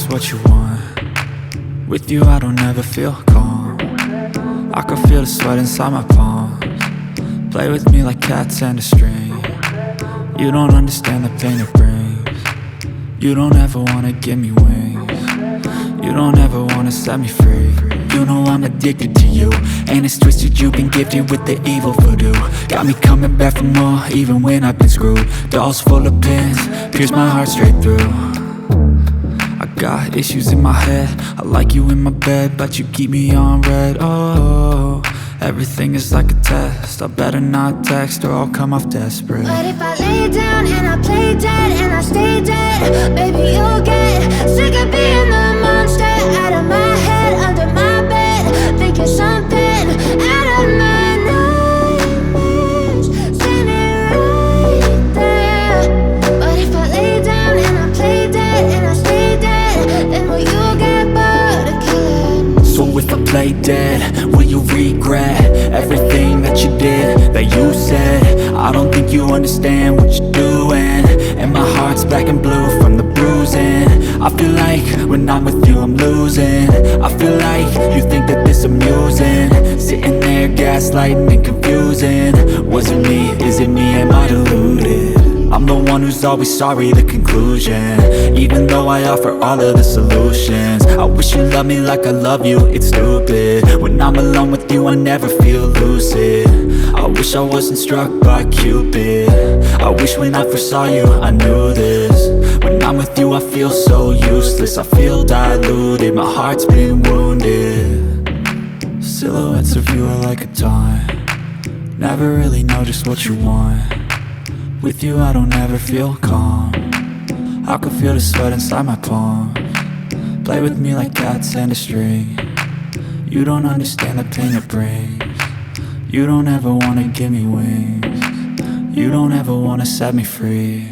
what you want. With you I don't ever feel calm. I can feel the sweat inside my palms. Play with me like cats and a string. You don't understand the pain it brings. You don't ever wanna give me wings. You don't ever wanna set me free. You know I'm addicted to you, and it's twisted, you've been gifted with the evil voodoo. Got me coming back for more, even when I've been screwed. Dolls full of pins, pierce my heart straight through. I got issues in my head, I like you in my bed, but you keep me on red. Oh, everything is like a test, I better not text or I'll come off desperate. But if I lay down and I play dead and I stay dead, baby you'll get sick of being the monster out of my head, under my bed, thinking something out of my nightmares, standing right there. But if I lay down and I play dead and I stay dead, then will you get bored of killing me? So if I play dead, will you regret everything that you did, that you said? I don't think you understand what you're doing, and my heart's black and blue from the bruising. I feel like when I'm with you I'm losing. I feel like you think that this amusing, sitting there gaslighting and confusing. Was it me? Is it me? Am I deluded? I'm the one who's always sorry, the conclusion, even though I offer all of the solutions. I wish you loved me like I love you, it's stupid. When I'm alone with you I never feel lucid. I wish I wasn't struck by Cupid. I wish when I first saw you I knew this. When I'm with you I feel so useless, I feel diluted, my heart's been wounded. Silhouettes of you are like a taunt, never really know just what you want. With you I don't ever feel calm, I can feel the sweat inside my palms. Play with me like cats and a string. You don't understand the pain it brings. You don't ever wanna give me wings. You don't ever wanna set me free.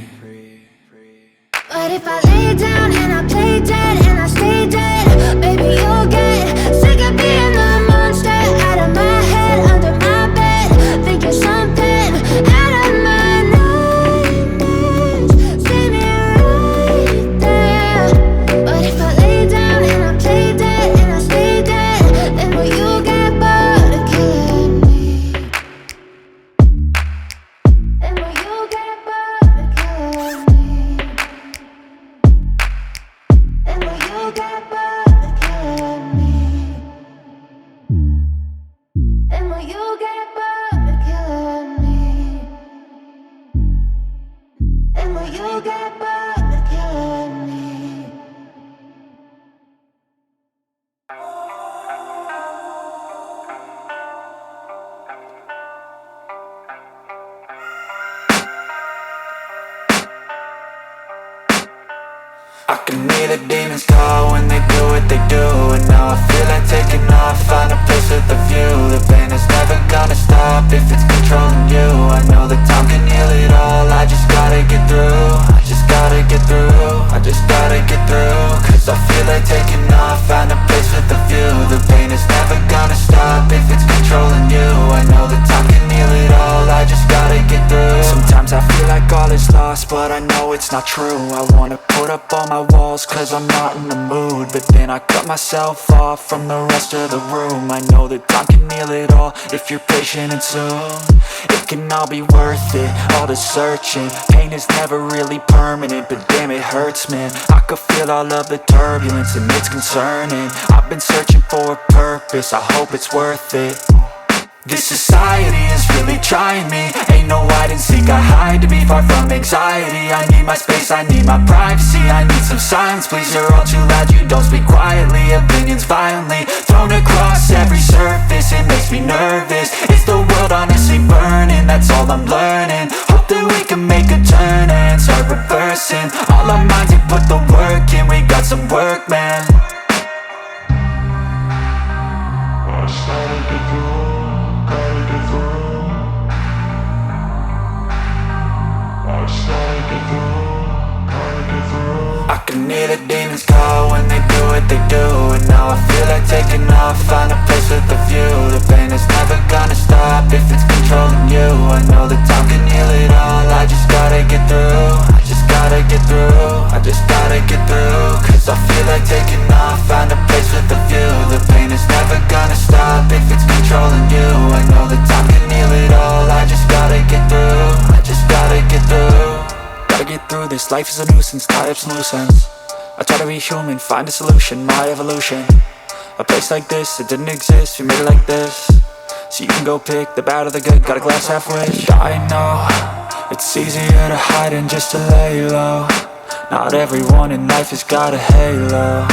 But if I lay down and I play dead and I stay dead, baby you'll get sick of being the monster out of my head, under my bed, thinking something out of my nightmares, standing right there. But if I lay down and I play dead and I stay dead, then will you get bored of killing me? Then will you get bored of killing me? And will you get bored of killing me? And will you get bored of killing me? And will you get bored of killing me? I can hear the demons call when they do what they do, and now I feel like taking off, find a place with a view. The pain is never gonna stop if it's controlling you. I know that time can heal it all, I just gotta get through. I just gotta get through, I just gotta get through. Cause I feel like taking off, find a place with a view. The pain is never gonna stop if it's controlling you. I know that time can heal it all, I just gotta get through. Sometimes I feel like all is lost, but I know it's not true. I wanna put up all my walls cause I'm not in the mood, but then I cut myself off from the rest of the room. I know that time can heal it all if you're patient and soon it can all be worth it, all the searching. Pain is never really permanent, but damn it hurts man. I could feel all of the turbulence and it's concerning. I've been searching for a purpose, I hope it's worth it. This society is really trying me. Ain't no hide and seek, I hide to be far from anxiety. I need my space, I need my privacy, I need some silence please. You're all too loud, you don't speak quietly. Opinions violently thrown across every surface, it makes me nervous. Is the world honestly burning? That's all I'm learning. Hope that we can make a turn and start reversing. All our minds and put the work in, we got some work man. I can hear the demons call when they do what they do, and now I feel like taking off, find a place with a view. The pain is never gonna stop if it's controlling you. I know that time can heal it all, I just gotta get through. I just gotta get through, I just gotta get through. Cause I feel like This life is a nuisance, tie up some loose ends. I try to be human, find a solution, my evolution. A place like this, it didn't exist, we made it like this. So you can go pick the bad or the good, got a glass half wish. I know, it's easier to hide than just to lay low. Not everyone in life has got a halo.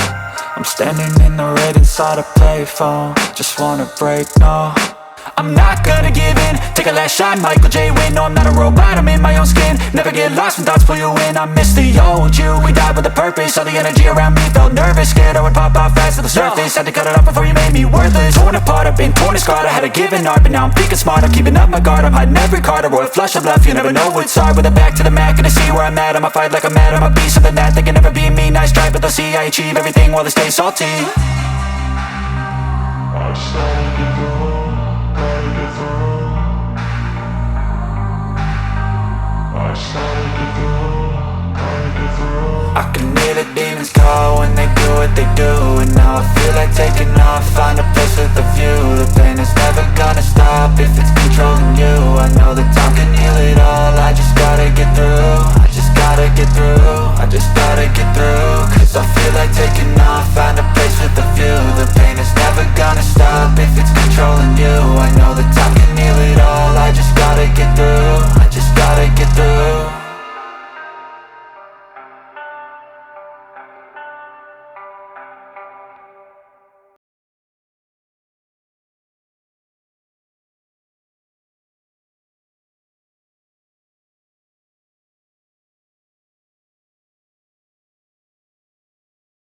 I'm standing in the red inside a payphone. Just wanna break, no, I'm not gonna give in. Take a last shot, Michael J. Win. No, I'm not a robot, I'm in my own skin. Never get lost when thoughts pull you in. I miss the old you, we died with a purpose. All the energy around me felt nervous. Scared I would pop off fast to the surface. Had to cut it off before you made me worthless. Torn apart, I've been torn and scarred. I had a given art, but now I'm thinking smart. I'm keeping up my guard, I'm hiding every card. A royal flush of love, you never know what's hard. With a back to the mat, gonna see where I'm at. I'ma fight like I'm mad, I'ma be something that they can never be me. Nice try, but they'll see I achieve everything while they stay salty. I can hear the demons call when they do what they do. And now I feel like taking off, find a place with a view. The pain is never gonna stop if it's controlling you. I know that time can heal it all, I just gotta get through. I just gotta get through, I just gotta get through. Cause I feel like taking off, find a place with a view. The pain is never gonna stop if it's controlling